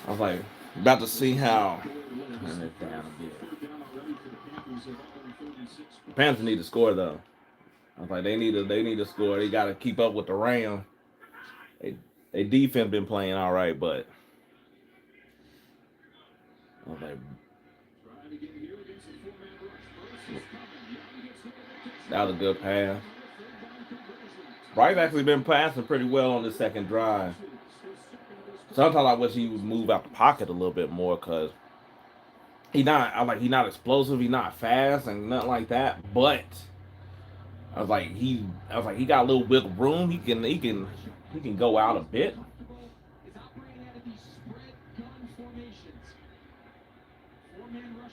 I was like, about to see how. Turn this down a bit. Panthers need to score though. I was like, they need to score. They got to keep up with the Rams. They, they defense been playing all right, but I was like, that was a good pass. Bryce actually been passing pretty well on the second drive. Sometimes I wish he would move out the pocket a little bit more because he not explosive, he not fast and nothing like that. But I was like he got a little wiggle room. He can go out a bit.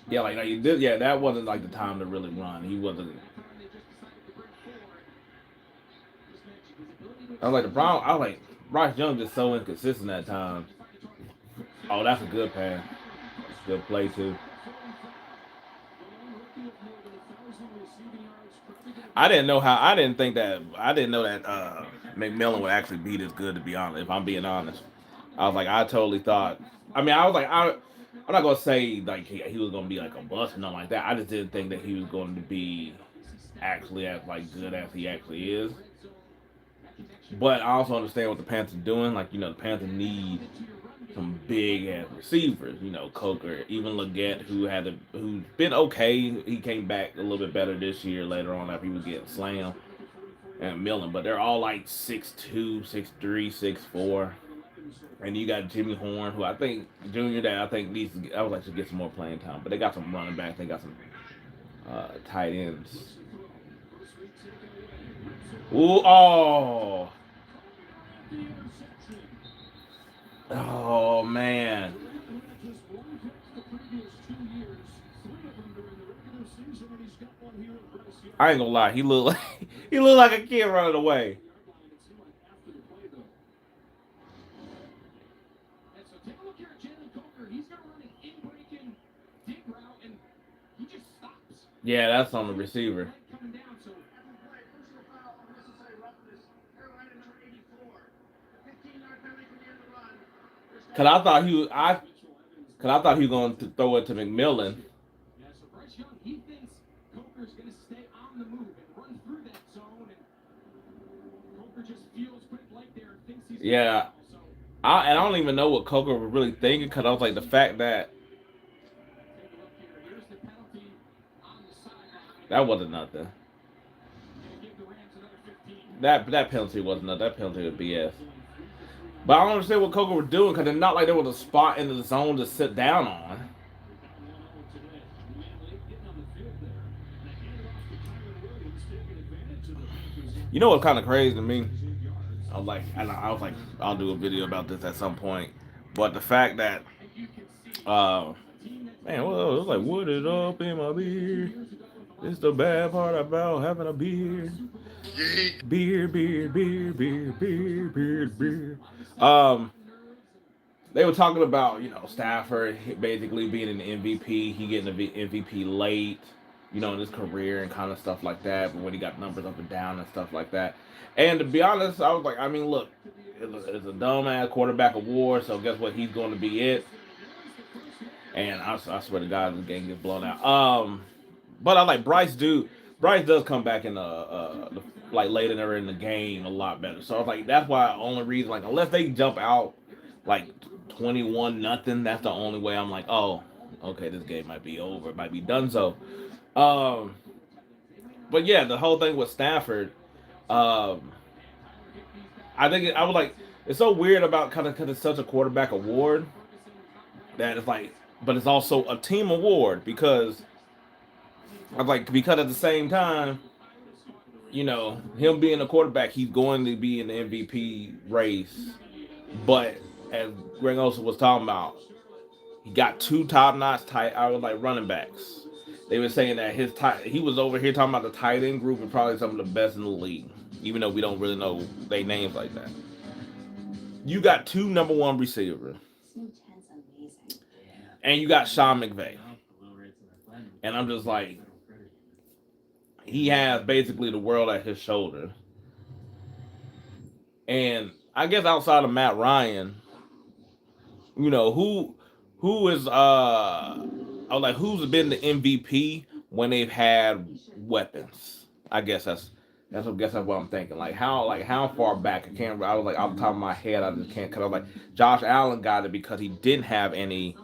Yeah, like he did. Yeah, that wasn't like the time to really run. He wasn't. I was like the problem. I was like Bryce Young just so inconsistent at times. Oh, that's a good pass. Good play too. I didn't think that I didn't know that McMillan would actually be this good to be honest, if I'm being honest. I was like I totally thought I was like I'm not gonna say like he was gonna be like a bust or nothing like that. I just didn't think that he was going to be actually as like good as he actually is. But I also understand what the Panthers are doing. Like, the Panthers need some big ass receivers. Coker, even Leggett, who's been okay. He came back a little bit better this year later on after he was getting slammed, and Millen. But they're all like 6'2", 6'3", 6'4". And you got Jimmy Horn, who I think Junior that I think needs to I would like to get some more playing time. But they got some running backs. They got some tight ends. Ooh, oh man. I ain't gonna lie, he looked like he looked like a kid running away. Yeah, that's on the receiver. Cause I thought he was I cause I thought he was going to throw it to McMillan. Yeah, and I don't even know what Coker was really thinking because I was like the fact that that wasn't nothing. That penalty wasn't nothing. That penalty was BS. But I don't understand what Coker was doing because it's not like there was a spot in the zone to sit down on. You know what's kind of crazy to me? I was like, I'll do a video about this at some point. But the fact that, uh, man, well, it was like, what is up in my beer? It's the bad part about having a beer. Beer, beer, beer, beer, beer, beer, beer. Um, they were talking about Stafford basically being an MVP. He getting the MVP late, in his career and kind of stuff like that. But when he got numbers up and down and stuff like that. And to be honest, I was like, I mean, look, it's a dumbass quarterback award. So guess what? He's going to be it. And I swear to God, the game gets blown out. But I like Bryce. Bryce does come back in the like later in the game a lot better. So I was like, that's why only reason like unless they jump out like 21-0, that's the only way I'm like, oh, okay, this game might be over, it might be done. So, um, but yeah, the whole thing with Stafford, um, I was like, it's so weird about kind of because it's such a quarterback award that it's like, but it's also a team award because I'm like because at the same time, him being a quarterback, he's going to be in the MVP race. But as Greg Olson was talking about, he got two top notch tight. I was like running backs. They were saying that he was over here talking about the tight end group and probably some of the best in the league, even though we don't really know their names like that. You got two number one receivers, and you got Sean McVay, and I'm just like, he has basically the world at his shoulder. And I guess outside of Matt Ryan, who is I was like, who's been the MVP when they've had weapons? I guess that's what I'm thinking. Like how far back? I was like off the top of my head, I just can't. Cause I was like Josh Allen got it because he didn't have any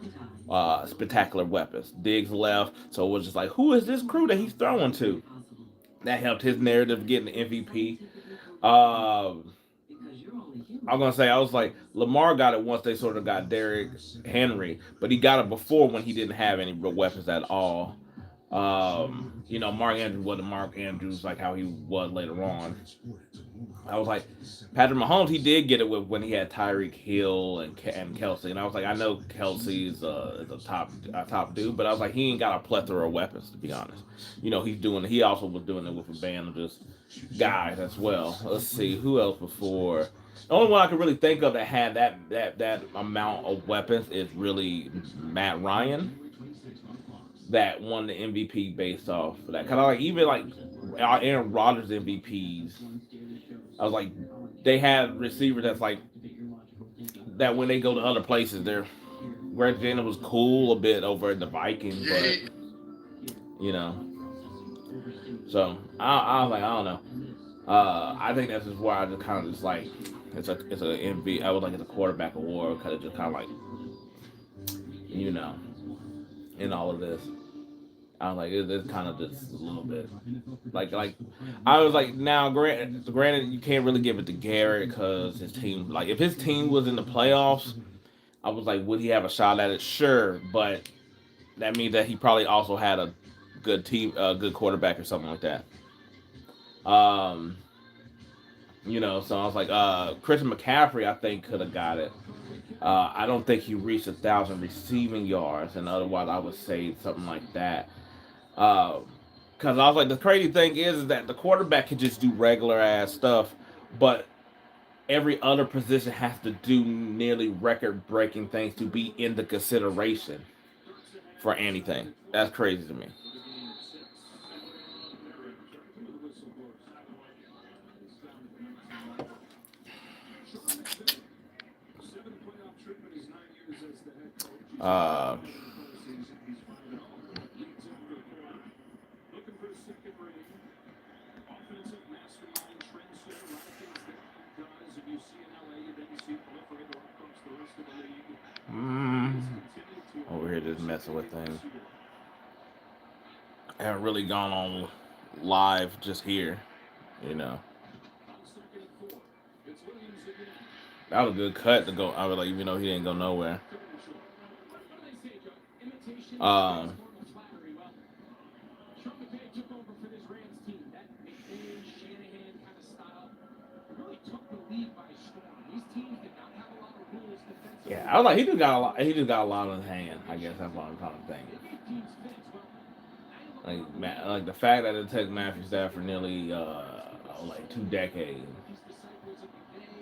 spectacular weapons. Diggs left, so it was just like, who is this crew that he's throwing to? That helped his narrative getting the MVP. Um, I'm gonna say I was like Lamar got it once they sort of got Derrick Henry, but he got it before when he didn't have any real weapons at all. Mark Andrews wasn't Mark Andrews like how he was later on. I was like, Patrick Mahomes, he did get it with when he had Tyreek Hill and Kelsey, and I was like, I know Kelsey is a top dude, but I was like, he ain't got a plethora of weapons to be honest. He also was doing it with a band of just guys as well. Let's see who else before. The only one I can really think of that had that amount of weapons is really Matt Ryan that won the MVP based off of that. Kind of like even like our Aaron Rodgers MVPs. I was like, they have receivers that's like that when they go to other places. They're Greg Jennings was cool a bit over at the Vikings, but you know, so I was like, I don't know. I think that's just where I just kind of just like it's a MV. I was like it's a quarterback award because it's just kind of like you know in all of this. I was like, it's kind of just a little bit like I was like, now granted, you can't really give it to Garrett because his team, like, if his team was in the playoffs, I was like, would he have a shot at it? Sure, but that means that he probably also had a good team, a good quarterback or something like that. Um, so I was like, Christian McCaffrey, I think could have got it. I don't think he reached 1,000 receiving yards, and otherwise I would say something like that. Because I was like, the crazy thing is that the quarterback can just do regular ass stuff, but every other position has to do nearly record breaking things to be in the consideration for anything. That's crazy to me. Uh, mm, Over here just messing with things. I haven't really gone on live just here, you know. That was a good cut to go. I was like, even though he didn't go nowhere. Um, yeah, I was like, he just got a lot. He just got a lot on his hand. I guess that's what I'm trying to think. Like the fact that it took Matthew Stafford nearly like 2 decades,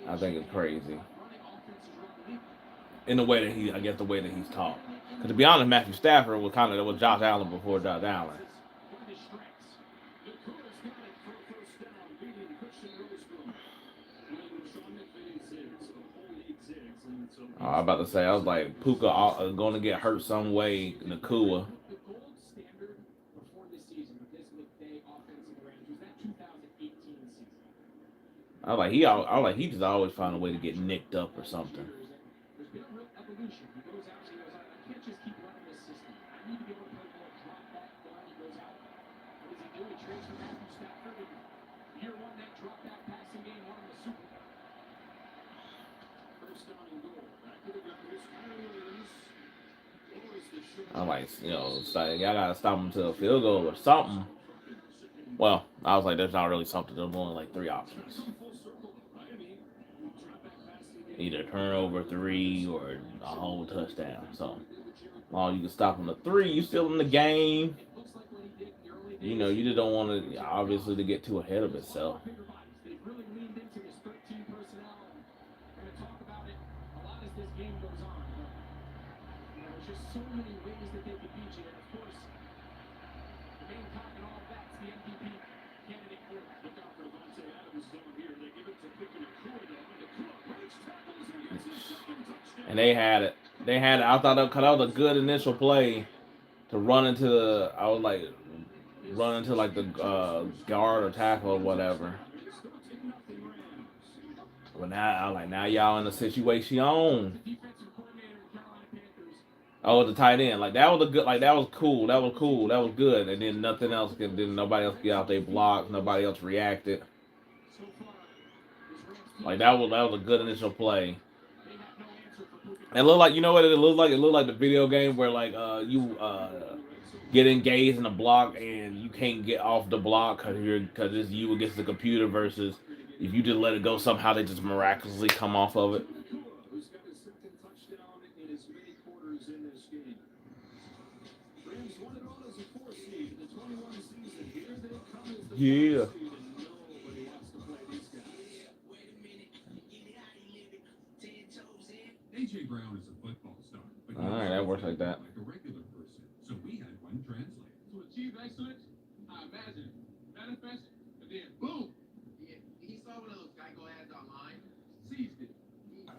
I think it's crazy. In the way that I guess the way that he's taught. Because to be honest, Matthew Stafford was Josh Allen before Josh Allen. I'm about to say, I was like, Puka going to get hurt some way, Nakua. I was like, he just always found a way to get nicked up or something. I'm like, y'all gotta stop him to a field goal or something. Well, I was like, there's not really something. There's only like three options: either turnover three or a whole touchdown. So, while you can stop him to three, you still in the game. You just don't want to obviously to get too ahead of itself. And they had it. they had. I thought that, cause that was a good initial play to run into the. I was like run into like the guard or tackle or whatever. But now I was like now y'all in a situation. Oh, the tight end. Like that was a good. Like that was cool. That was cool. That was good. And then nothing else. Then nobody else get out. They blocked. Nobody else reacted. Like that was a good initial play. It looked like, you know what it looked like? It looked like the video game where like you get engaged in a block and you can't get off the block because it's you against the computer versus if you just let it go somehow they just miraculously come off of it. Yeah. All right, that works like that.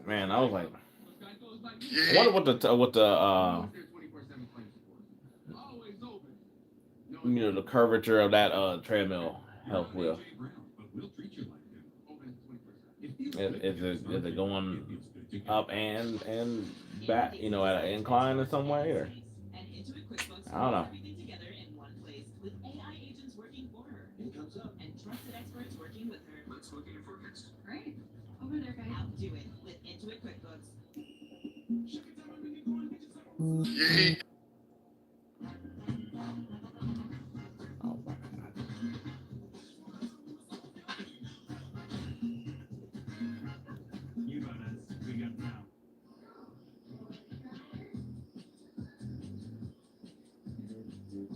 Man, I was like, I wonder the curvature of that treadmill helps with. Is it going up and back, at an incline in some way, or I don't know. Oh my god.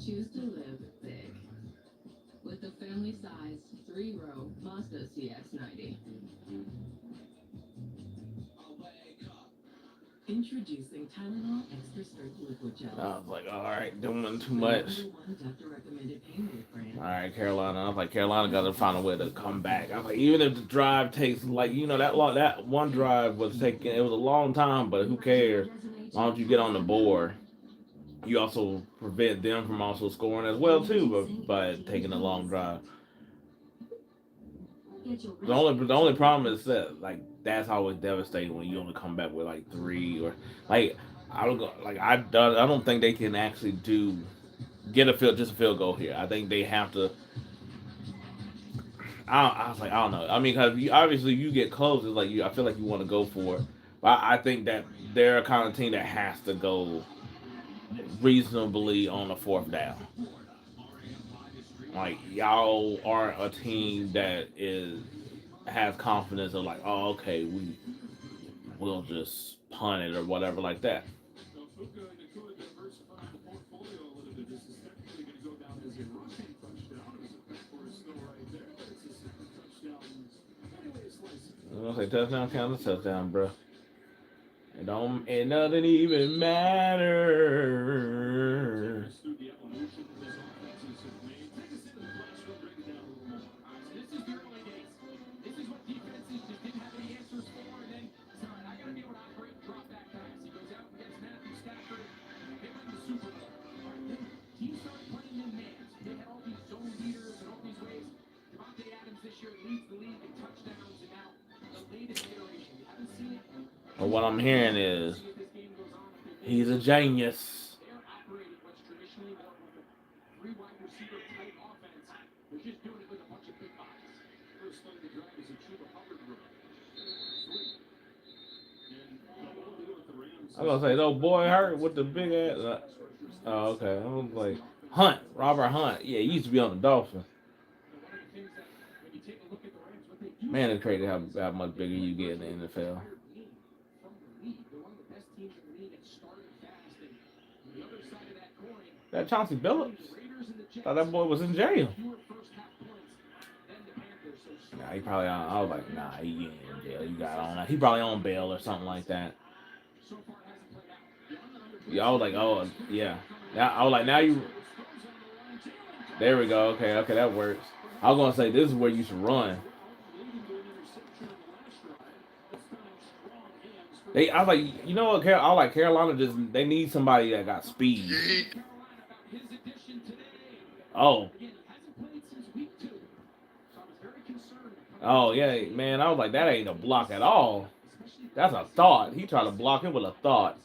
Choose to live big with the family-sized three-row Mazda CX-90. Introducing Tylenol Extra Strength Liquid Gel. I was like, all right, doing too much. All right, Carolina. I was like, Carolina got to find a way to come back. I was like, even if the drive takes like, that one drive was taking. It was a long time, but who cares? Why don't you get on the board? You also prevent them from also scoring as well too, but by taking a long drive. The only problem is that like that's always devastating when you only come back with like three or like I don't go like I don't think they can actually do get a field goal here. I think they have to. I was like I don't know. I mean, because obviously you get close, it's like I feel like you want to go for it. But I think that they're a kind of team that has to go reasonably on the fourth down. Like y'all aren't a team that is has confidence of like, oh, okay, we'll just punt it or whatever like that. I'm gonna say touchdown count as touchdown, bro. It doesn't even matter. But what I'm hearing is he's a genius. I was gonna say, no boy hurt with the big ass. Oh, okay. I was like, Hunt, Robert Hunt. Yeah, he used to be on the Dolphins. Man, it's crazy how much bigger you get in the NFL. That Chauncey Billups. Thought that boy was in jail. Nah, he probably. I was like, nah, he ain't in jail. You got on. He probably on bail or something like that. Yeah, I was like, oh yeah. Now I was like, now you. There we go. Okay, okay, that works. I was gonna say this is where you should run. I was like, you know what? I like Carolina. They need somebody that got speed. Oh, oh yeah, man. I was like, that ain't a block at all. That's a thought. He tried to block it with a thought.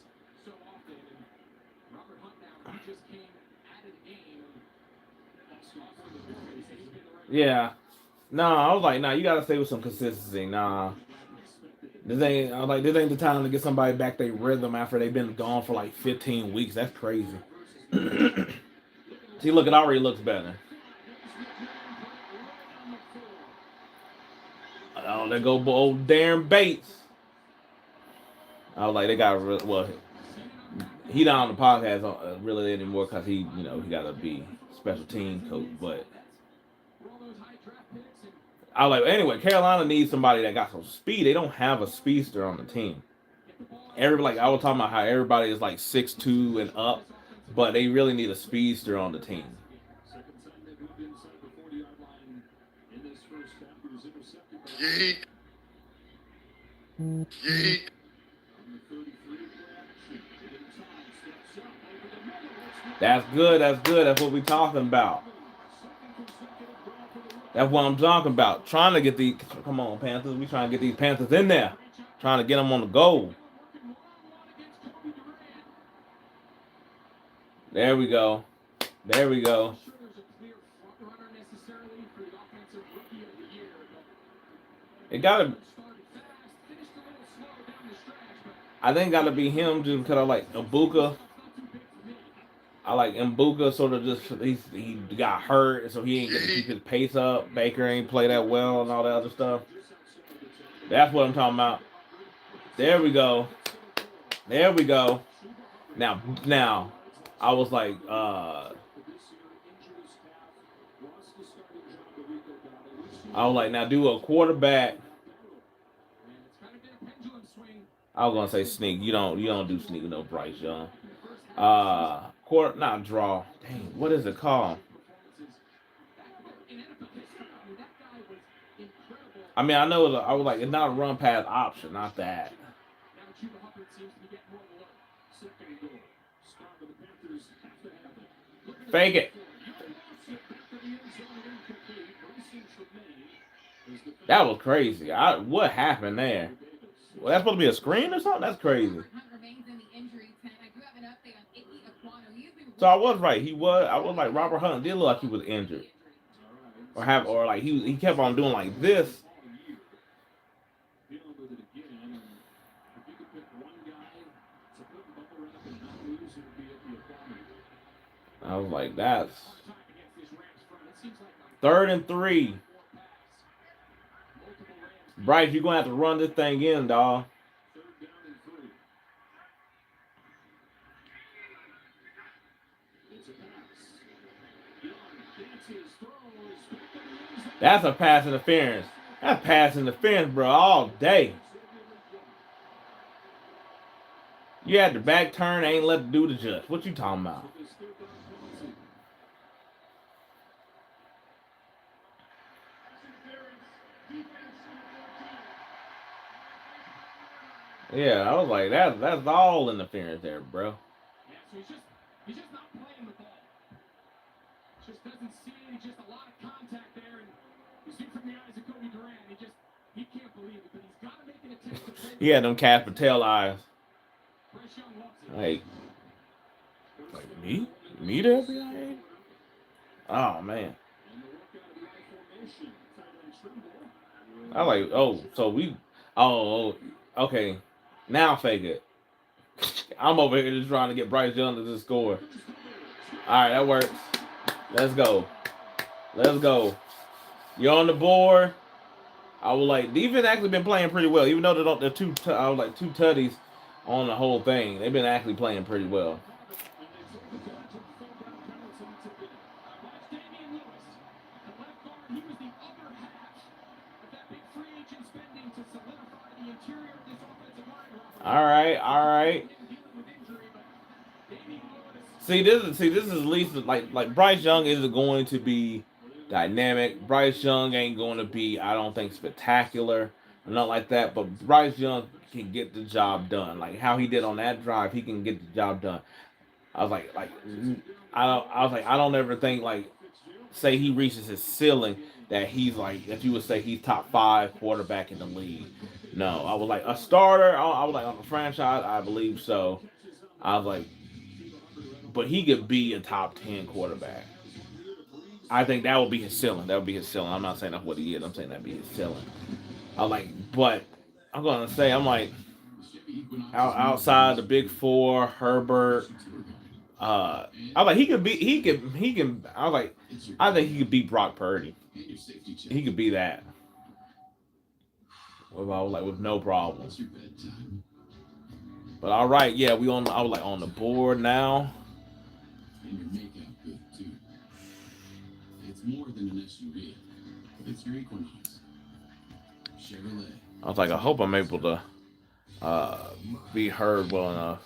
Yeah. Nah, I was like, nah, you gotta stay with some consistency. Nah. I was like, this ain't the time to get somebody back their rhythm after they've been gone for like 15 weeks. That's crazy. See, look, it already looks better. Oh, there go old Darren Bates. I was like, they got well, he not on the podcast really anymore because he got to be special team coach. But I was like, anyway, Carolina needs somebody that got some speed. They don't have a speedster on the team. Everybody, like I was talking about how everybody is like 6'2" and up, but they really need a speedster on the team. Yeet. Yeet. That's good. That's good. That's what we're talking about. That's what I'm talking about. Trying to get these. Come on, Panthers. We trying to get these Panthers in there. Trying to get them on the goal. There we go. There we go. It gotta. I think gotta be him just because I like Ibuka. I like Mbuka sort of just he got hurt, so he ain't gonna keep his pace up. Baker ain't play that well and all that other stuff. That's what I'm talking about. There we go. There we go. Now, I was like, now do a quarterback. I was gonna say sneak. You don't do sneak with no Bryce Young. Not draw. Dang, what is it called? I mean, I know I was like, it's not a run pass option, not that. Fake it. That was crazy. What happened there? Well, that's supposed to be a screen or something? That's crazy. So I was right. I was like, Robert Hunt did look like he was injured. Or like he kept on doing like this. I was like, that's 3rd and 3. Bryce, you're gonna have to run this thing in, dog. That's a pass interference. That's pass interference, bro, all day. You had the back turn, ain't let the dude adjust. What you talking about? Yeah, I was like, that's all interference there, bro. He's just not playing the ball. Just doesn't see it. Just a lot of contact there, and you see from the eyes of Cody Durant, he can't believe it, but he's got to make an attempt to play. He had them Cass Patel eyes. Like me to FBI? Oh man. I like. Okay. Now fake it. I'm over here just trying to get Bryce Young to just score. All right, that works. Let's go. Let's go. You're on the board. I was like, defense actually been playing pretty well, even though they're two tutties on the whole thing. They've been actually playing pretty well. All right. See, this is at least like Bryce Young isn't going to be dynamic. Bryce Young ain't going to be, I don't think, spectacular or not like that. But Bryce Young can get the job done. Like how he did on that drive, he can get the job done. I was I don't ever think like say he reaches his ceiling that he's like that you would say he's top five quarterback in the league. No, I was like a starter. I was like on the franchise. I believe so. I was like, but he could be a top 10 quarterback. I think that would be his ceiling. That would be his ceiling. I'm not saying that's what he is. I'm saying that'd be his ceiling. I like, but I'm gonna say I'm like outside the big four, Herbert. I was like he can. I was like I think he could beat Brock Purdy. He could be that. With no problem. But all right, yeah, we on. I was like on the board now. I was like, I hope I'm able to uh, be heard well enough.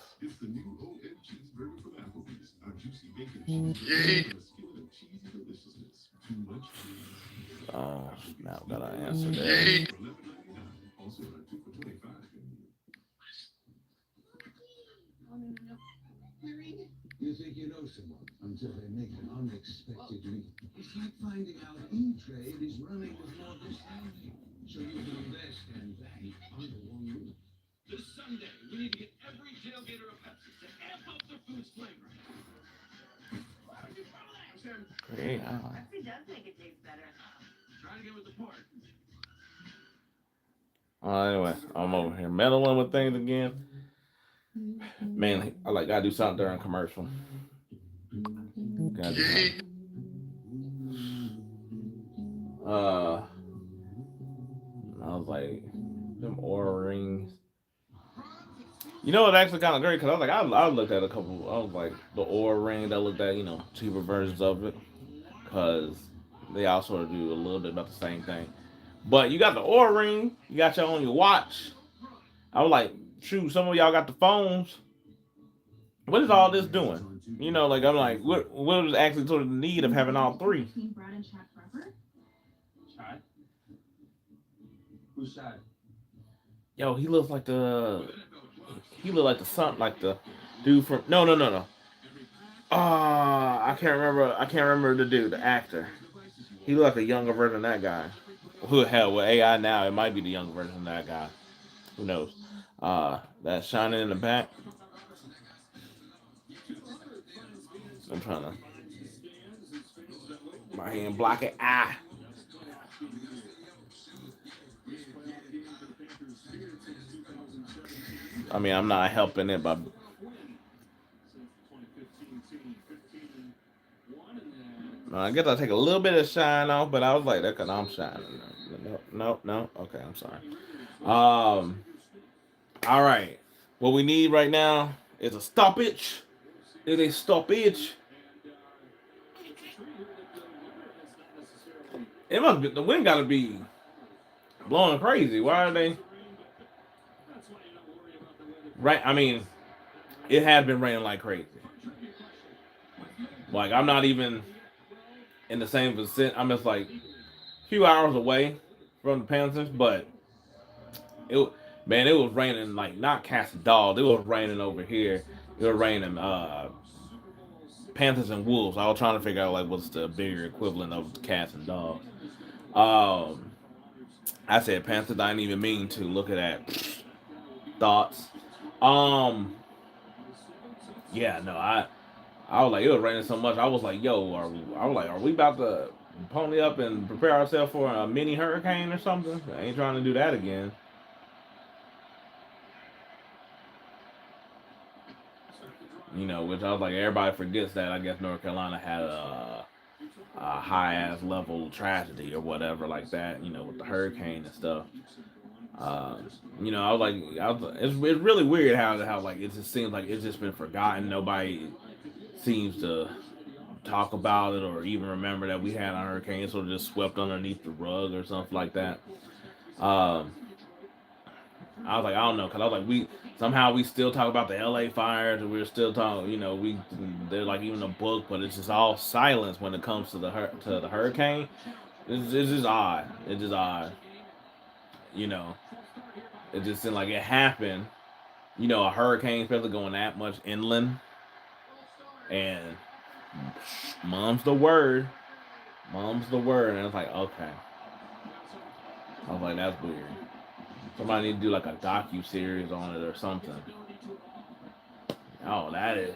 Oh, now gotta answer that. You think you know someone until they make an unexpected leap. It's like finding out E-Trade is running with Morgan Stanley. So you can invest and bank under one roof. This Sunday, we need to get every tailgater a Pepsi to amp up the food's flavor. Great. Pepsi does make it taste better. Try to get with the part. Anyway, I'm over here meddling with things again. Man, I like gotta do something during commercial. Gotta do something. I was like, them Aura rings. You know what? Actually, kind of great because I was like, I looked at a couple. I was like, the Aura ring. I looked at cheaper versions of it because they all sort of do a little bit about the same thing. But you got the Aura ring. You got your on your watch. I was like, shoot, some of y'all got the phones. What is all this doing? Like I'm like, what is actually sort of the need of having all three? Who's side? Yo, he looked like the son, like the dude from no. I can't remember. I can't remember the dude, the actor. He looked like a younger version of that guy. Who the hell with AI now? It might be the younger version of that guy. Who knows? That shining in the back. I'm trying to my hand block it. Ah. I mean, I'm not helping it, but I guess I take a little bit of shine off. But I was like, that because I'm shining. No. Okay, I'm sorry. All right. What we need right now is a stoppage. Is a stoppage. It must be the wind. Got to be blowing crazy. Why are they? Right. I mean, it had been raining like crazy. Like I'm not even in the same vicinity. I'm just like a few hours away from the Panthers, but it man, it was raining like not cats and dogs. It was raining over here. It was raining Panthers and Wolves. I was trying to figure out like what's the bigger equivalent of cats and dogs. Um, I said Panthers. I didn't even mean to look at that. Thoughts. Um, yeah, no, I was like, it was raining so much. I was like, yo, are we about to pony up and prepare ourselves for a mini hurricane or something? I ain't trying to do that again. Which I was like, everybody forgets that I guess North Carolina had a high ass level tragedy or whatever like that, with the hurricane and stuff. Uh, it's really weird how like it just seems like it's just been forgotten. Nobody seems to talk about it or even remember that we had a hurricane sort of just swept underneath the rug or something like that. Um, I was like, I don't know, because I was like, we still talk about the LA fires, and we're still talking, they're like even a book, but it's just all silence when it comes to the hurricane. It's just odd. It's just odd, you know. It just seemed like it happened. You know, a hurricane, especially going that much inland, and mom's the word. Mom's the word, and it's like, okay. I was like, that's weird. Somebody need to do like a docu series on it or something. Oh, that is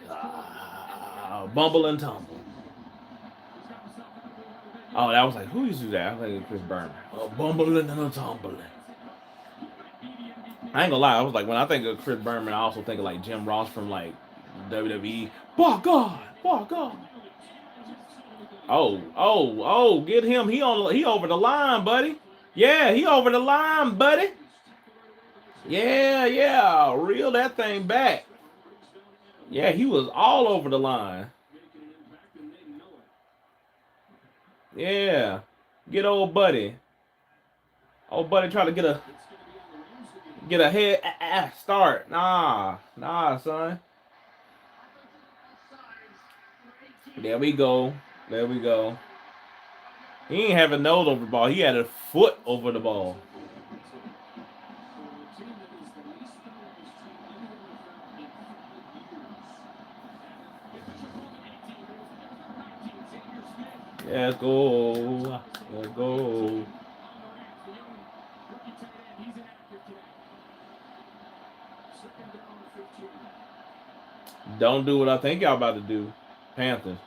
bumble and tumble. Oh, that was like, who used to do that? I think it was Chris Berman. Oh, bumbling and a tumbling. I ain't gonna lie, I was like, when I think of Chris Berman, I also think of like Jim Ross from like WWE. By God, by God. Oh, get him. He over the line, buddy. Yeah, he over the line, buddy. Yeah. Reel that thing back. Yeah, he was all over the line. Yeah. Get old buddy. Old buddy try to get a head start. Nah, son. There we go. There we go. He ain't have a nose over the ball. He had a foot over the ball. Let's go. Let's go. Don't do what I think y'all about to do. Panthers.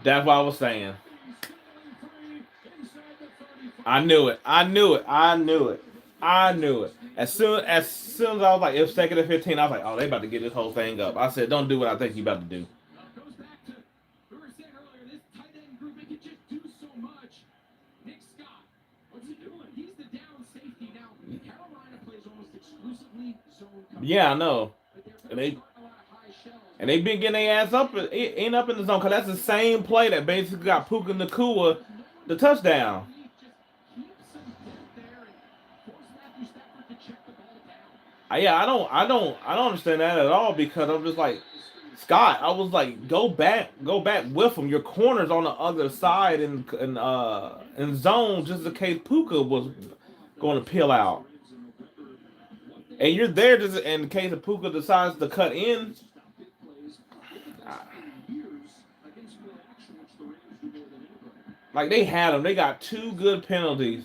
That's what I was saying. I knew it. As soon as I was like, it was second and 15, I was like, oh, they about to get this whole thing up. I said, don't do what I think you about to do. Yeah, I know. And they been getting their ass up, ain't up in the zone, because that's the same play that basically got Puka Nacua the touchdown. Yeah, I don't understand that at all, because I'm just like, Scott, I was like, go back with him. Your corner's on the other side in zone, just in case Puka was going to peel out. And you're there just in case of Puka decides to cut in. Like, they had him. They got two good penalties.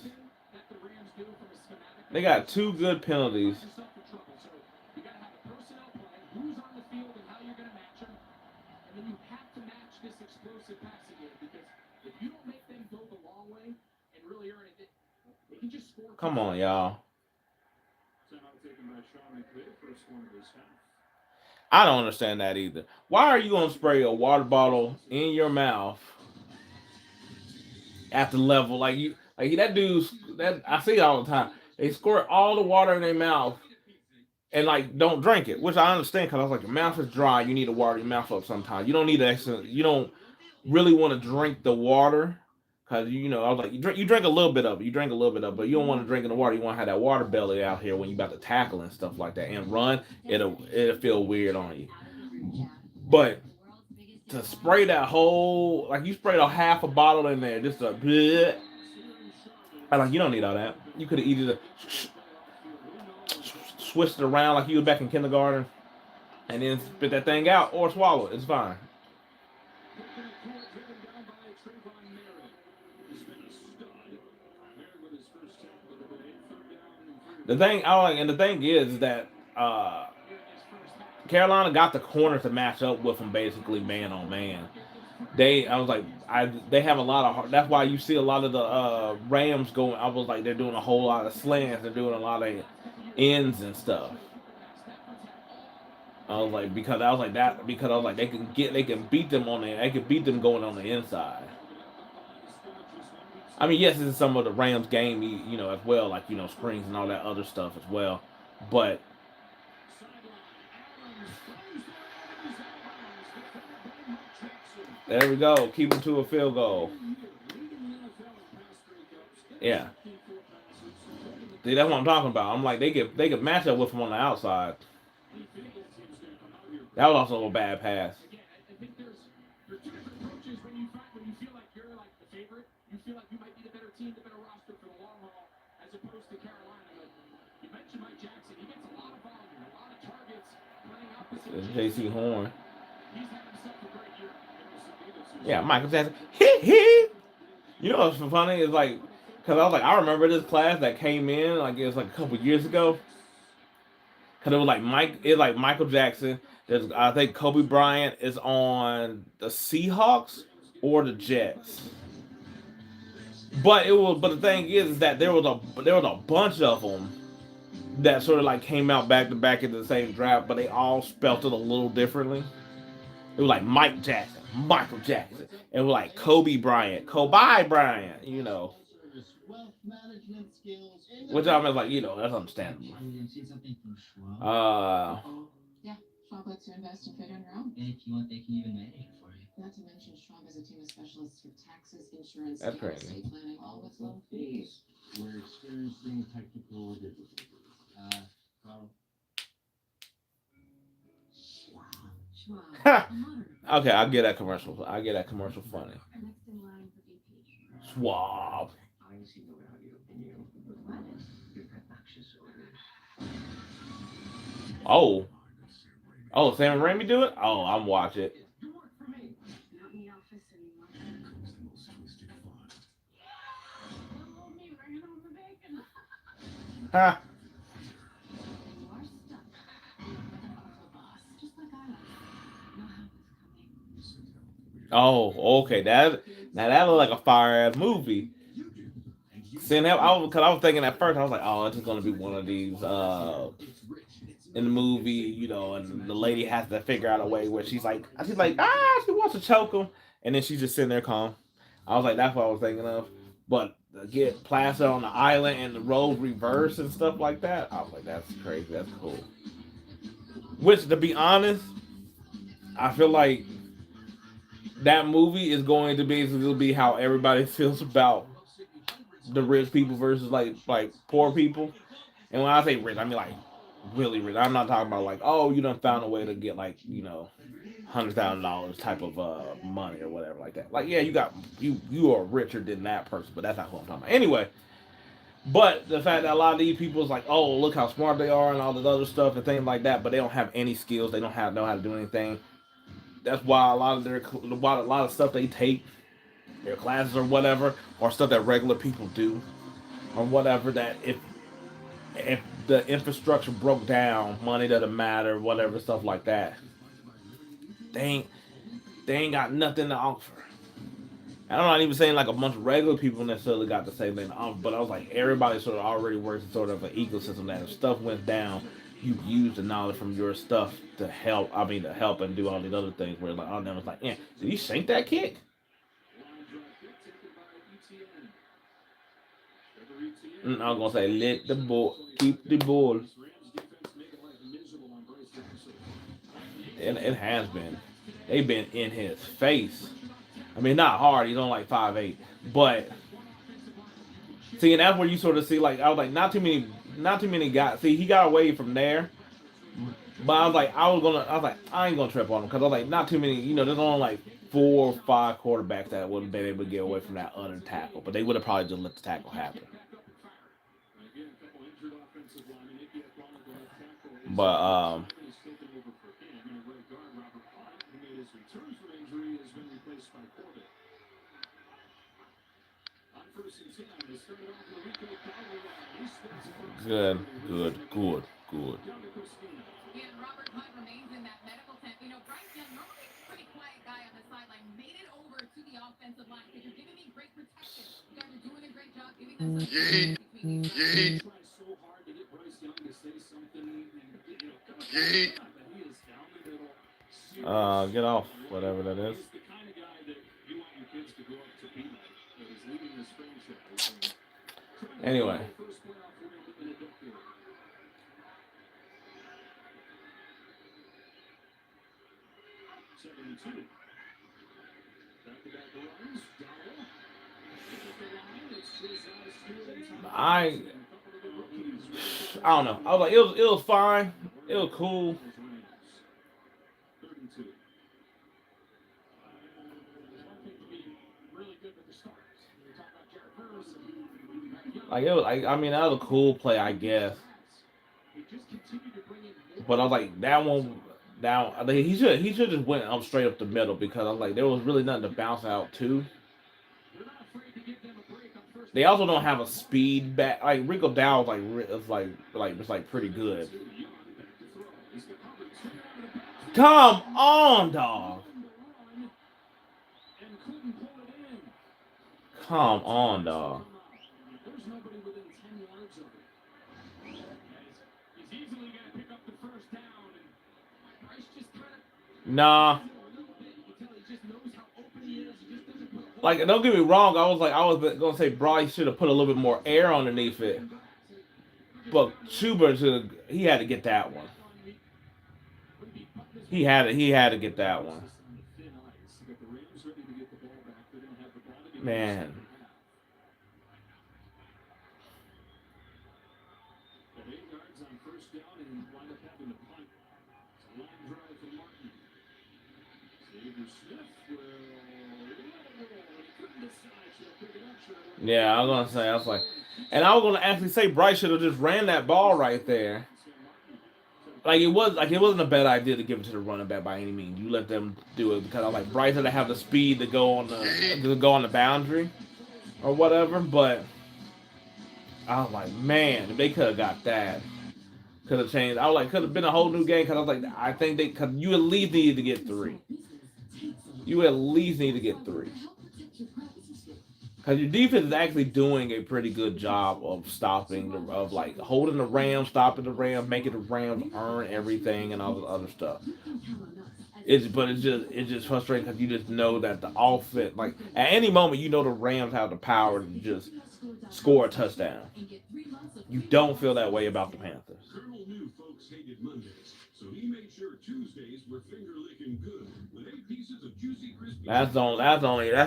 Come on, y'all. I don't understand that either. Why are you going to spray a water bottle in your mouth at the level like that dude's that I see it all the time. They squirt all the water in their mouth and like don't drink it, which I understand because I was like, your mouth is dry. You need to water your mouth up sometimes. You don't need to. You don't really want to drink the water because I was like, you drink a little bit of it, but you don't want to drink in the water. You want to have that water belly out here when you about to tackle and stuff like that and run. It'll feel weird on you, but to spray that whole, like you sprayed a half a bottle in there, just a bleh. I like, you don't need all that. You could have either switched it around like you was back in kindergarten and then spit that thing out or swallow it. It's fine. The thing is that Carolina got the corner to match up with them basically man on man. They have a lot of. That's why you see a lot of the Rams going. I was like, they're doing a whole lot of slants. They're doing a lot of ends and stuff. I was like, because I was like they can beat them going on the inside. I mean, yes, this is some of the Rams game, as well, like screens and all that other stuff as well, but. There we go. Keep them to a field goal. Yeah. See, that's what I'm talking about. I'm like, they could match up with them on the outside. That was also a bad pass. JC Horn. Yeah, Michael Jackson. Hee hee. You know what's funny is like, cause I was like, I remember this class that came in like it was like a couple years ago. Cause it was like Michael Jackson. There's I think Kobe Bryant is on the Seahawks or the Jets. But the thing is that there was a bunch of them that sort of like came out back to back in the same draft, but they all spelt it a little differently. It was like Mike Jackson, Michael Jackson. It was like Kobe Bryant, Kobe Bryant, which I was like, that's understandable. Uh, Yeah, Schwab lets you invest and figure on your own. And if you want, they can even manage it for you. Not to mention, Schwab has a team of specialists for taxes, insurance, That's and crazy. estate planning, all with low fees. We're experiencing technical difficulties. Carl. Schwab. okay, I get that commercial. I get that commercial funny. Next in line for VP. Schwab. I see no value in you. What? You've got noxious odors. Oh, Sam Raimi do it? Oh, I'm watching it. You work for me. Not in the office anymore. Comes the most twisted fun. Follow me, ran over bacon. Ha. You are stuck with an awful boss, just like I was. No help is coming. Oh, okay. That looked like a fire ass movie. Seeing that, because I was thinking at first, I was like, oh, it's just gonna be one of these in the movie, and the lady has to figure out a way where she's like, she wants to choke him, and then she's just sitting there calm. I was like, that's what I was thinking of. But to get Placid on the island and the roles reverse and stuff like that, I was like, that's crazy. That's cool. Which, to be honest, I feel like that movie is going to basically be how everybody feels about the rich people versus like poor people. And when I say rich, I mean like really rich. I'm not talking about like, oh, you done found a way to get like, $100,000 type of money or whatever like that. Like, yeah, you are richer than that person, but that's not what I'm talking about. Anyway, but the fact that a lot of these people is like, oh, look how smart they are and all this other stuff and things like that, but they don't have any skills. They don't know how to do anything. That's why a lot of stuff they take, their classes or whatever, or stuff that regular people do, or whatever. That if the infrastructure broke down, money doesn't matter, whatever stuff like that. They ain't got nothing to offer. And I'm not even saying like a bunch of regular people necessarily got the same thing to offer, but I was like everybody sort of already works in sort of an ecosystem that if stuff went down, you use the knowledge from your stuff to help. I mean, to help and do all these other things. Where like, oh, them was like, yeah, did he sink that kick? I was gonna say, let the ball, keep the ball. It has been. They've been in his face. I mean, not hard. He's only like 5'8", but see, and that's where you sort of see like I was like not too many guys. See, he got away from there, but I was like, I ain't gonna trip on him because I was like, not too many. There's only like 4 or 5 quarterbacks that wouldn't been able to get away from that other tackle, but they would have probably just let the tackle happen. But good. And Robert Hunt remains in that medical tent. Bryce Young, normally a pretty quiet guy on the sideline, made it over to the offensive line because you're giving me great protection. You guys are doing a great job giving them some between these guys. So hard to get Bryce Young to say something. Get off whatever that is. He's the kind of guy that you want your kids to grow up to be like. He's leading this franchise. Anyway. First playoff win in a decade. 72. Back-to-back runs. I don't know. I was like, it was fine. It was cool. Like it was, I mean, that was a cool play, I guess. But I was like, that one down. I think he should just went up straight up the middle because I was like, there was really nothing to bounce out to. They also don't have a speed back. Like Rico Dowd's it's like pretty good. Come on, dog. Come on, dog. Nah. Like, don't get me wrong. I was gonna say Bryce should have put a little bit more air underneath it, but Schubert he had to get that one. He had to get that one. Man. Yeah, I was gonna say, and I was gonna actually say Bryce should have just ran that ball right there. It wasn't a bad idea to give it to the running back by any means. You let them do it because I was like Bryce doesn't have the speed to go on the boundary or whatever. But I was like, man, if they could have got that, could have changed. I was like, could have been a whole new game because I was like, I think because you at least needed to get three. You at least need to get three. Because your defense is actually doing a pretty good job of holding the Rams, stopping the Rams, making the Rams earn everything and all this other stuff. It's just frustrating because you just know that the offense, like at any moment, you know the Rams have the power to just score a touchdown. You don't feel that way about the Panthers. Colonel knew folks hated Mondays, so he made sure Tuesdays were finger licking good with 8 pieces of juicy crispy. That's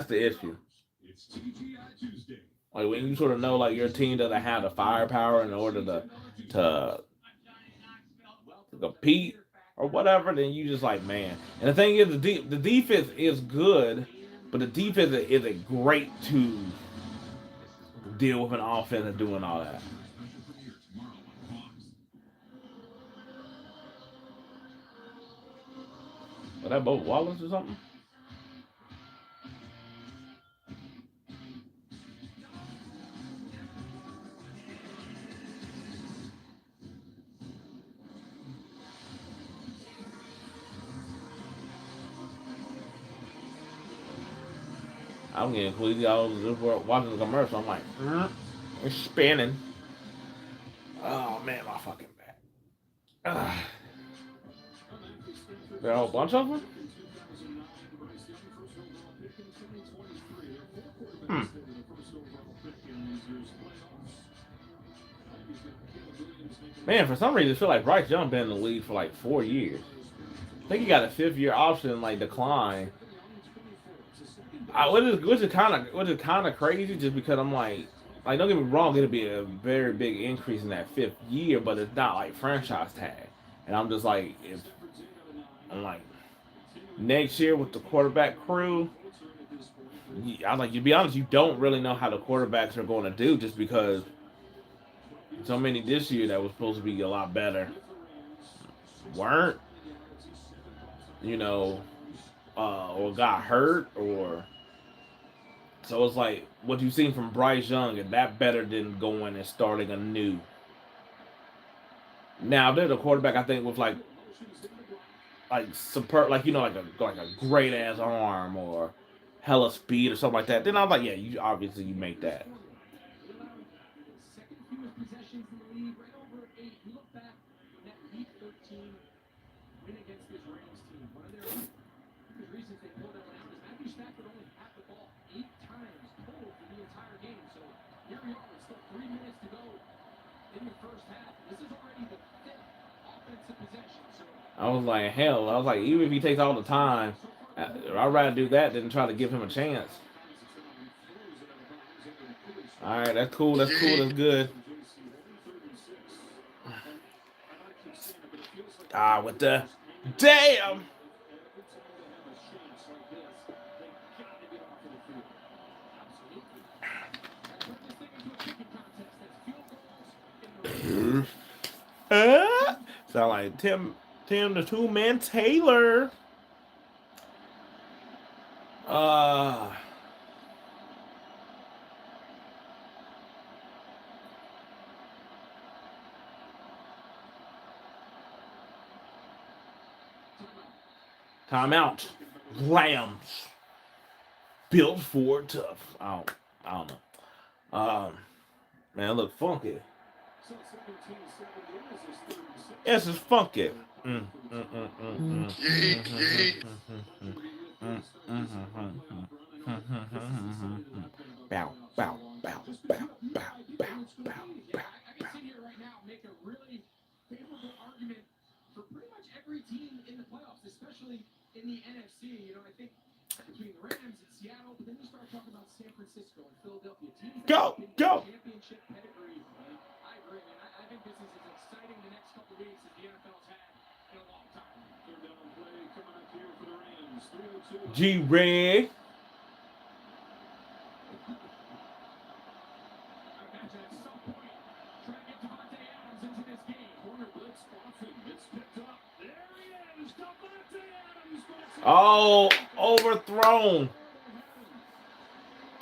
the issue. It's TGI Tuesday. Like when you sort of know like your team doesn't have the firepower in order to compete or whatever, then you just like man. And the thing is, the defense is good, but the defense isn't great to deal with an offense and doing all that. Was that both Wallace or something? I'm getting queasy. I was just watching the commercial. I'm like, it's spinning. Oh man, my fucking back. There are a whole bunch of them. Man, for some reason, I feel like Bryce Young been in the league for like 4 years. I think he got a 5th-year option, like decline. Which is kind of crazy, just because I'm like don't get me wrong, it'll be a very big increase in that 5th year, but it's not like franchise tag. And I'm just like, next year with the quarterback crew, I was like, to be honest, you don't really know how the quarterbacks are going to do, just because so many this year that was supposed to be a lot better weren't, or got hurt, or so it's like what you've seen from Bryce Young, and that better than going and starting anew. Now, if there's a quarterback I think with like super, like a great ass arm or hella speed or something like that, then I was like, yeah, you make that. I was like, hell, I was like, even if he takes all the time, I'd rather do that than try to give him a chance. All right, that's cool. That's good. With the damn. Sound like Tim the Two Man Taylor. Uh, Timeout. Rams. Built for tough. I don't know. Man, look funky. Yes, it's funky. Yeet, yeet. Bow, bow, bow, bow, bow, bow, bow, bow. I can sit here right now and make a really favorable argument for pretty much every team in the playoffs, especially in the NFC. You know, I think between the Rams and Seattle, but then you start talking about San Francisco and Philadelphia, teams that have been championship pedigree. I agree, man. I think this is as exciting the next couple of weeks as the NFL's had in a long time. Third down play coming up here for the Rams. 302. G-Ray. Oh, overthrown.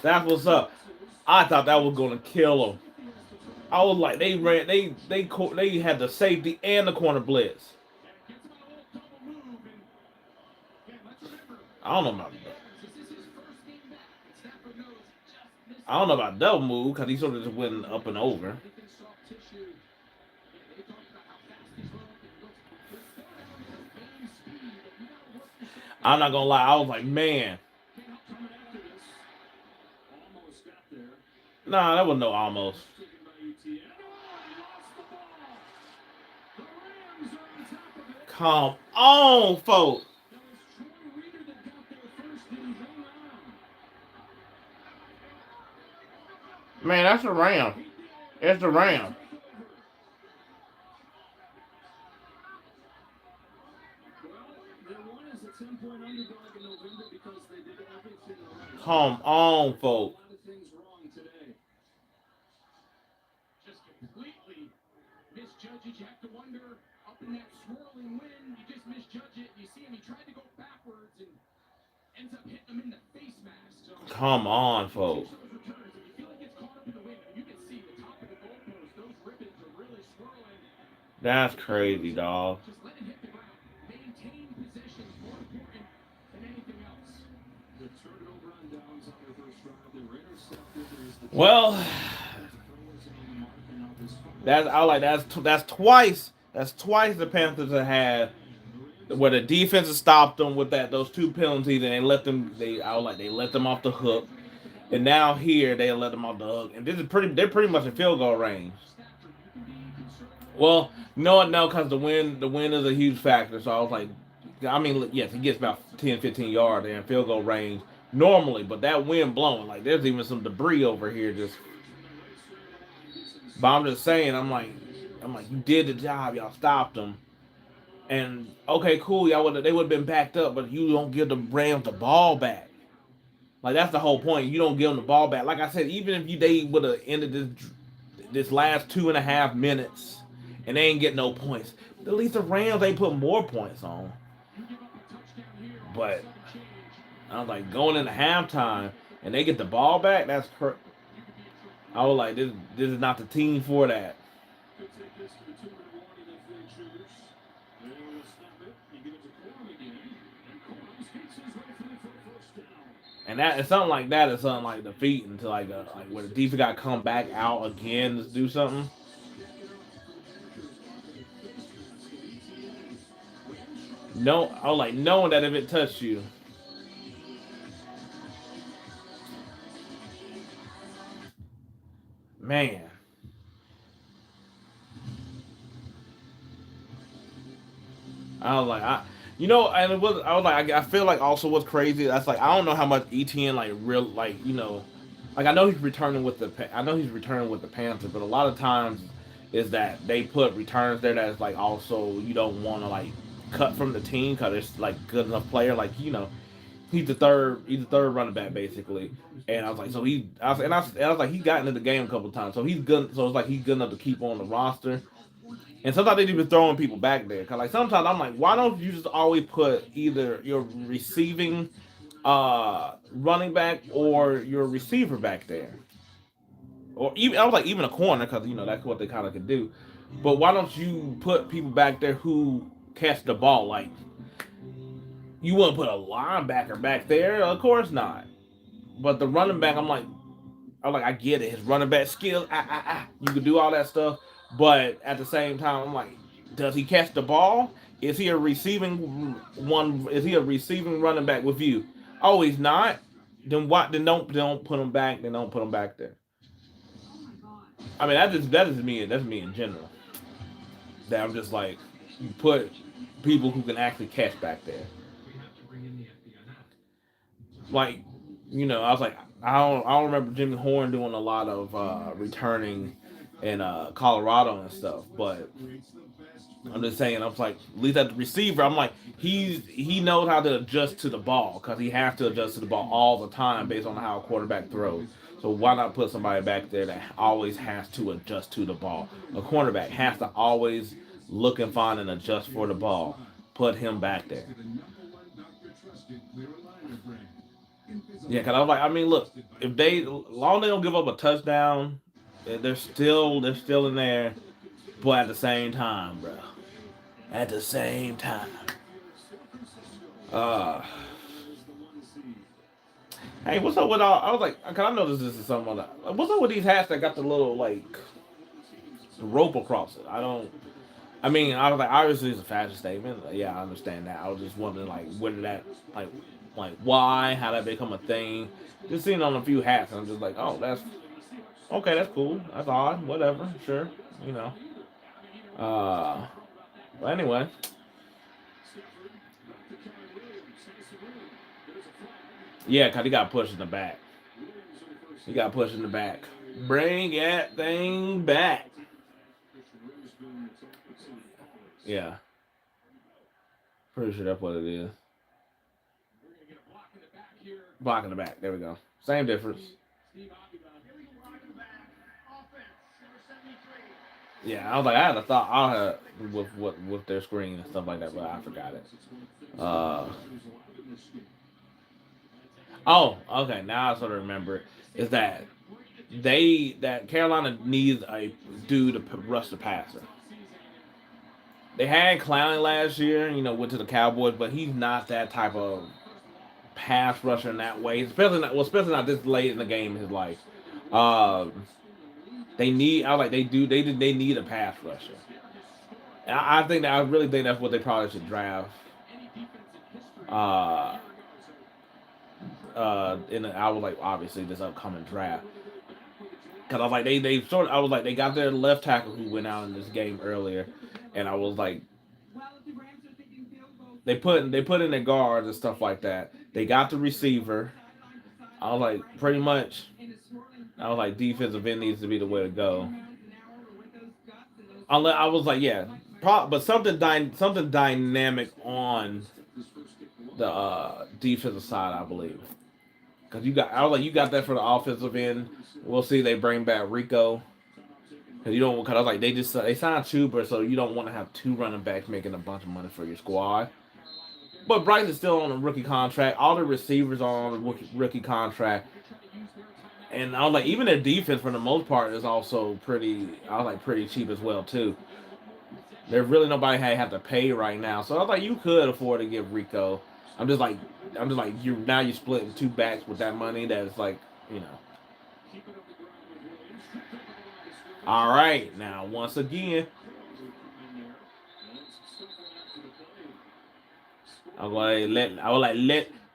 That's what's up. I thought that was gonna kill him. I was like, they had the safety and the corner blitz. I don't know about that. I don't know about double move because he sort of just went up and over. I'm not gonna lie, I was like, man. Nah, that wasn't no almost. Come on, folks. Man, that's the Ram. It's the Ram. Come on, folks. Just completely misjudge it. You have to wonder, up in that swirling wind, you just misjudge it. You see him, he tried to go backwards and ends up hitting him in the face mask. So, come on, folks. You feel like it's caught up in the wind. You can see the top of the goalpost. Those ribbons are really swirling. That's crazy, dog. Just let it hit the ground. Maintain possession is more important than anything else. The turnover on downs on their first drive. They were intercepted. Well, that's twice. That's twice the Panthers have had where the defense has stopped them with those two penalties, and they let them off the hook. And now here they let them off the hook, and they're pretty much in field goal range. Well, no, because the wind is a huge factor. So I was like, I mean, yes, he gets about 10, 15 yards there in field goal range normally, but that wind blowing, like there's even some debris over here just. But I'm just saying, I'm like, you did the job, y'all stopped them. And okay, cool, they would have been backed up, but you don't give the Rams the ball back. Like that's the whole point. You don't give them the ball back. Like I said, even if they would have ended this last 2.5 minutes and they ain't get no points, at least the Rams ain't put more points on. But I was like, going into halftime and they get the ball back, that's crazy. I was like, this is not the team for that. And that is something like that is something like defeat until like where the defense got to come back out again to do something. No, I was like knowing that if it touched you. Man. I was like, and I was like, I feel like also what's crazy. That's like, I don't know how much ETN I know he's returning with the Panthers, but a lot of times is that they put returns there that's like also you don't want to like cut from the team because it's like good enough player, like he's the third running back basically. And I was like, I was like, he's gotten into the game a couple of times, so he's good. So it's like he's good enough to keep on the roster. And sometimes they just be throwing people back there. Cause like sometimes I'm like, why don't you just always put either your receiving running back or your receiver back there? Or even I was like even a corner, because that's what they kind of can do. But why don't you put people back there who catch the ball? Like you wouldn't put a linebacker back there, of course not. But the running back, I'm like, I get it. His running back skills, you can do all that stuff. But at the same time, I'm like, does he catch the ball? Is he a receiving one? Is he a receiving running back with you? Oh, he's not. Then what? Then don't put him back. Then don't put him back there. I mean, that is me. That's me in general. That I'm just like, you put people who can actually catch back there. Like, I was like, I don't remember Jimmy Horn doing a lot of returning in Colorado and stuff, but I'm just saying, I'm like, at least at the receiver, I'm like, he knows how to adjust to the ball, because he has to adjust to the ball all the time based on how a quarterback throws. So why not put somebody back there that always has to adjust to the ball? A cornerback has to always look and find and adjust for the ball. Put him back there. Yeah, because I was like, I mean, look, if they, long they don't give up a touchdown, they're still in there. But at the same time, bro, at the same time, uh, hey, what's up with all? I was like, cause I know this is something. What's up with these hats that got the little like rope across it? I don't. I mean, I was like, obviously it's a fashion statement. Yeah, I understand that. I was just wondering, like, where did that, like why? How did that become a thing? Just seeing on a few hats, and I'm just like, oh, that's okay. That's cool. That's odd. Whatever. Sure. You know. Uh. But anyway. Yeah, cause he got pushed in the back. He got pushed in the back. Bring that thing back. Yeah. Pretty sure that's what it is. Block in the back. There we go. Same difference. Yeah, I was like, I had a thought I had with their screen and stuff like that, but I forgot it. Uh. Oh, okay. Now I sort of remember it. Is that Carolina needs a dude to rush the passer. They had Clowney last year, went to the Cowboys, but he's not that type of pass rusher in that way. Especially not this late in the game in his life. Um, they need. I was like, they need a pass rusher. And I really think that's what they probably should draft. Uh, I was like, obviously this upcoming draft. Cause I was like, I was like, they got their left tackle who went out in this game earlier, and I was like, they put in their guards and stuff like that. They got the receiver. I was like, pretty much. I was like, defensive end needs to be the way to go. I was like, yeah, but something dynamic on the defensive side, I believe. Cause I was like, you got that for the offensive end. We'll see. They bring back Rico. Cause you don't. Cause I was like, they signed Chuba, so you don't want to have two running backs making a bunch of money for your squad. But Bryce is still on a rookie contract. All the receivers are on a rookie contract. And I was like, even their defense for the most part is also pretty. I was like, pretty cheap as well too. There's really nobody have to pay right now, so I was like, you could afford to give Rico. I'm just like, you're splitting two backs with that money. That's like, you know. All right, now once again, I was like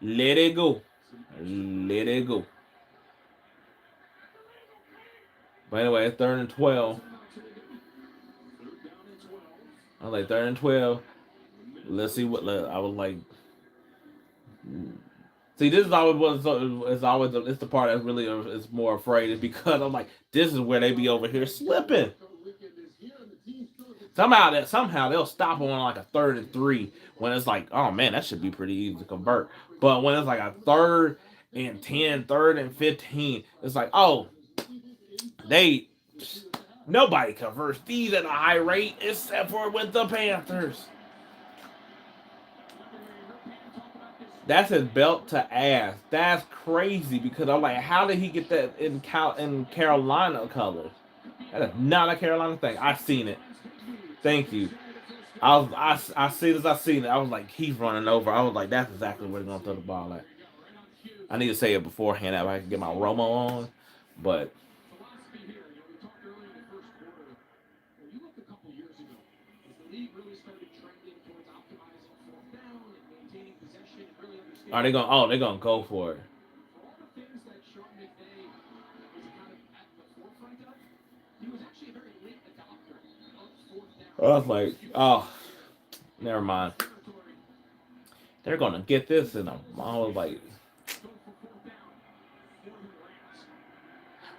let it go, let it go. But anyway, it's 3rd and 12. I was like 3rd and 12. Let's see what I was like. See, this is always it's the part that's really is more afraid is because I'm like, this is where they be over here slipping. Somehow they'll stop on like a 3rd and 3 when it's like, oh man, that should be pretty easy to convert. But when it's like a 3rd and 10, 3rd and 15, it's like, oh, they Nobody converts these at a high rate except for with the Panthers. That's his belt to ass. That's crazy because I'm like, how did he get that in Carolina colors? That is not a Carolina thing. I've seen it. Thank you. I see this. I seen it. I was like, he's running over. I was like, that's exactly where he's gonna throw the ball at. I need to say it beforehand that way I can get my Romo on, but are they gonna? Oh, they're gonna go for it. I was like, oh, never mind. They're gonna get this, and I was like,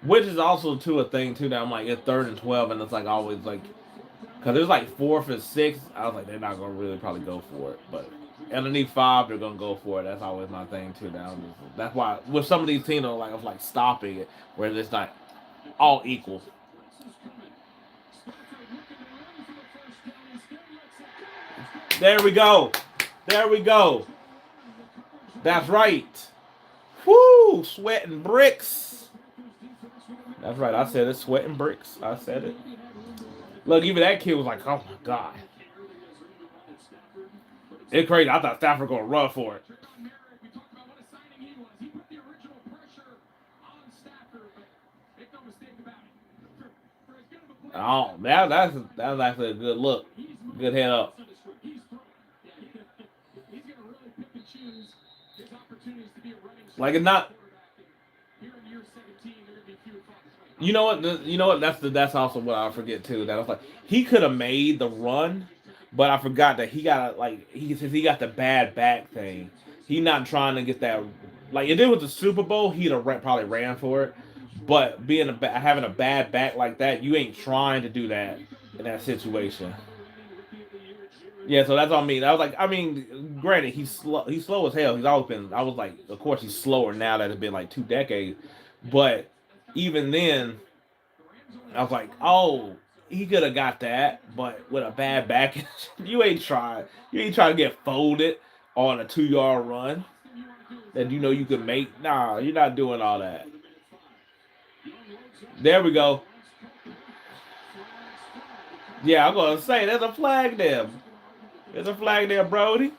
which is also to a thing too that I'm like, it's 3rd and 12, and it's like always like, cause it's like 4th and 6th. I was like, they're not gonna really probably go for it, but underneath 5, they're gonna go for it. That's always my thing too. That's why with some of these teams, like I'm like stopping it where it's not all equal. There we go. There we go. That's right. Woo! Sweating bricks. That's right. I said it. Sweating bricks. I said it. Look, even that kid was like, oh my God. It's crazy. I thought Stafford was going to run for it. Oh, that's actually a good look. Good head up. Like it's not. You know what? You know what? That's also what I forget too. That I was like, he could have made the run, but I forgot that he got he got the bad back thing. He not trying to get that. Like it did with the Super Bowl, he'd have probably ran for it. But having a bad back like that, you ain't trying to do that in that situation. Yeah, so that's what I mean. I was like, I mean, granted, he's slow. He's slow as hell. He's always been. I was like, of course, he's slower now that it's been like 2 decades. But even then, I was like, oh, he could have got that, but with a bad back, you ain't trying. You ain't trying to get folded on a 2 yard run that you know you could make. Nah, you're not doing all that. There we go. Yeah, I'm gonna say there's a flag there. There's a flag there, Brody.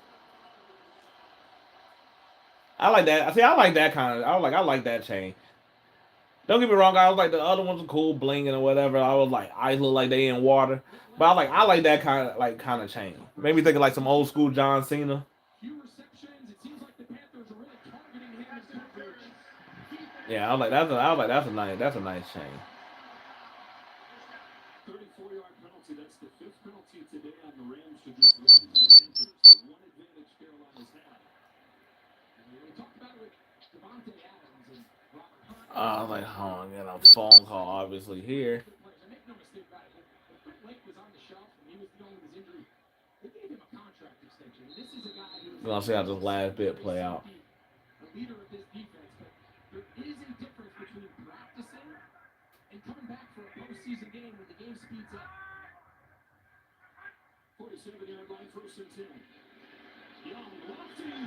I like that. See, I like that kind of. I like that chain. Don't get me wrong. I was like the other ones are cool, blinging or whatever. I was like eyes look like they in water, but I like that kind of chain. Made me think of like some old school John Cena. Yeah, I was like that's a nice chain. I was like, oh, I'm getting a phone call obviously here. We're gonna see how this last bit play out.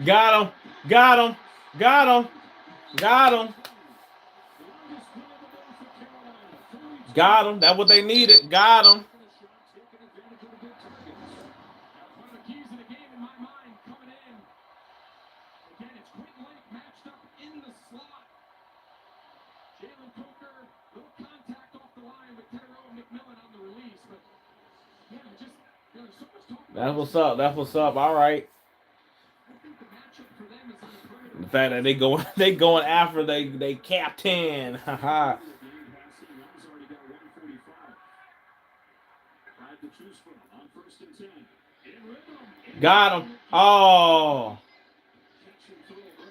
Got him. Got him. Got him. Got him. Got him. That's what they needed. Got him. That's what's up. That's what's up. All right. The fact that they going after they captain. Haha. Got him. Oh.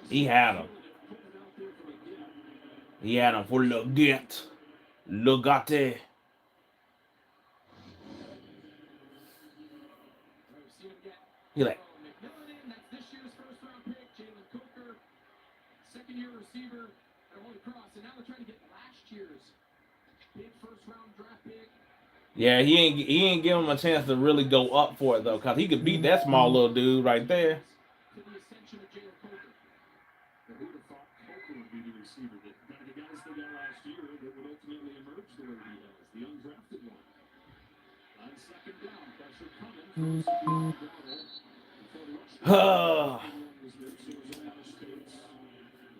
He had him. He had him for Leggett. Legate. He like. Yeah, he ain't give him a chance to really go up for it though, cause he could beat that small little dude right there.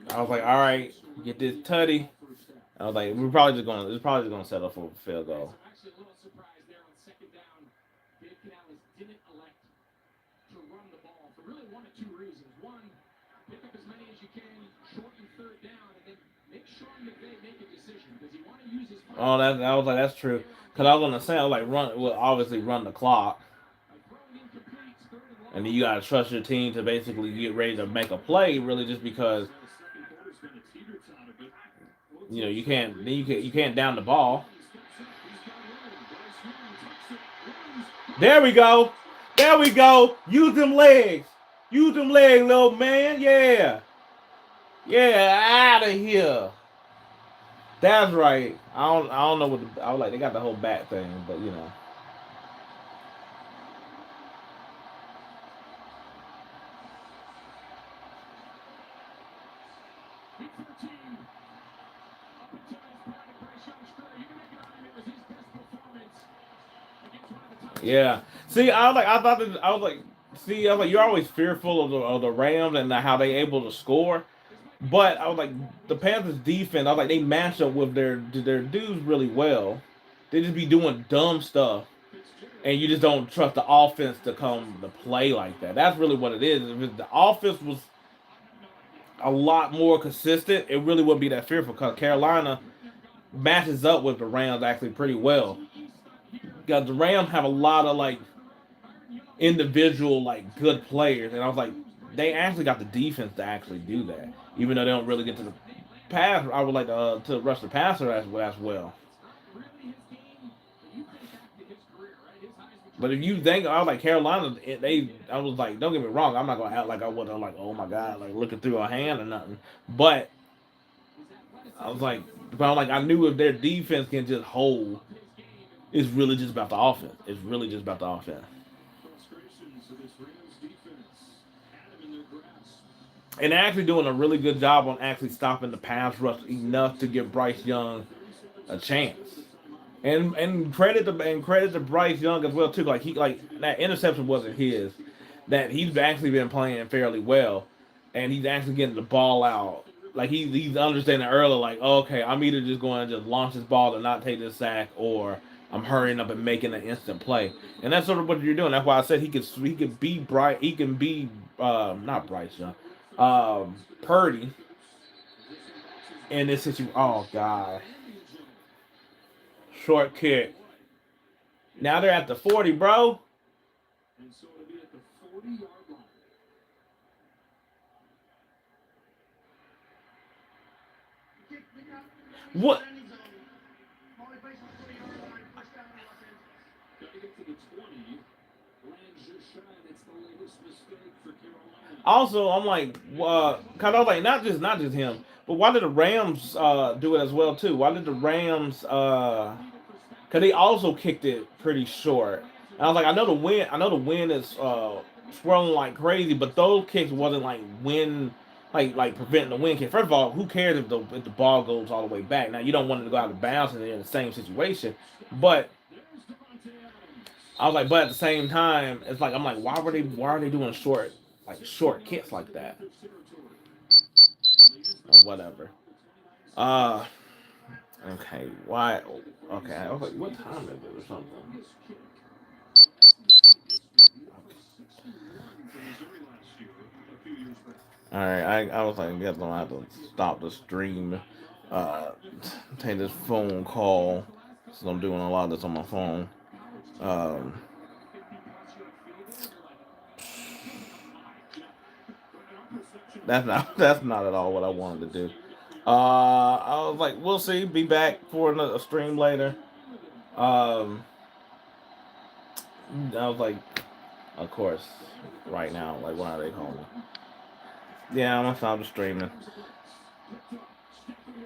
I was like, all right, get this tutty. I was like, it's probably just gonna settle for a field goal. Oh, I was like, that's true. Cause I was gonna say, I was like, obviously run the clock, and then you gotta trust your team to basically get ready to make a play, really, just because you can't down the ball. There we go. There we go. Use them legs. Use them legs, little man. Yeah. Yeah, out of here. That's right. I don't know what I was like. They got the whole back thing, but you know. Yeah. See, I was like, see, I was like, you're always fearful of the Rams and how they able to score. But I was like, the Panthers defense, I was like, they match up with their dudes really well. They just be doing dumb stuff, and you just don't trust the offense to come to play like that. That's really what it is. If the offense was a lot more consistent, it really wouldn't be that fearful because Carolina matches up with the Rams actually pretty well. Because the Rams have a lot of like individual like good players, and I was like, they actually got the defense to actually do that, even though they don't really get to the pass. I would like to rush the passer as well. But if you think I was like Carolina, I was like, don't get me wrong, I'm not gonna act like I wasn't like, oh my god, like looking through a hand or nothing. But I was like, I knew if their defense can just hold, it's really just about the offense. It's really just about the offense. And they're actually doing a really good job on actually stopping the pass rush enough to give Bryce Young a chance. And credit to Bryce Young as well too. Like that interception wasn't his. That he's actually been playing fairly well, and he's actually getting the ball out. Like he's understanding early. Like okay, I'm either just going to just launch this ball and not take this sack, or I'm hurrying up and making an instant play. And that's sort of what you're doing. That's why I said he could be Bright. He can be not Bryce Young, Purdy in this situation. Oh god, short kick. Now they're at the 40, bro. What? Also, I'm like, kind of like not just him, but why did the Rams do it as well too? Why did the Rams? Cause they also kicked it pretty short. And I was like, I know the wind is swirling like crazy, but those kicks wasn't like wind, like preventing the wind kick. First of all, who cares if the ball goes all the way back? Now you don't want it to go out of bounds and they're in the same situation, but I was like, but at the same time, it's like I'm like, why are they doing short kicks like that? Or whatever. Uh okay, why okay, I was like, what time is it or something? Alright, I was like, I guess I'm gonna have to stop the stream, uh take this phone call. So I'm doing a lot of this on my phone. Um that's not at all what I wanted to do. I was like, we'll see. Be back for a stream later. Um, I was like, of course, right now, like, why are they calling me? Yeah, I'm gonna stop the streaming.